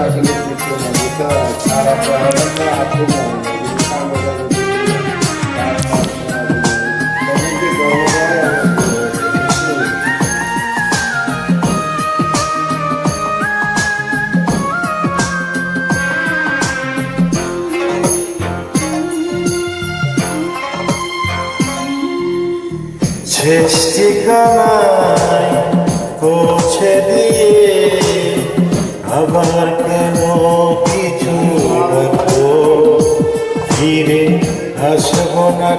আসলে কিছু না, বুঝতে পারছি। আর একটা আপনি না, শেষ ঠিকানায় পৌঁছে দিয়ে আবার কেন কিছু ফিরে আসবো না।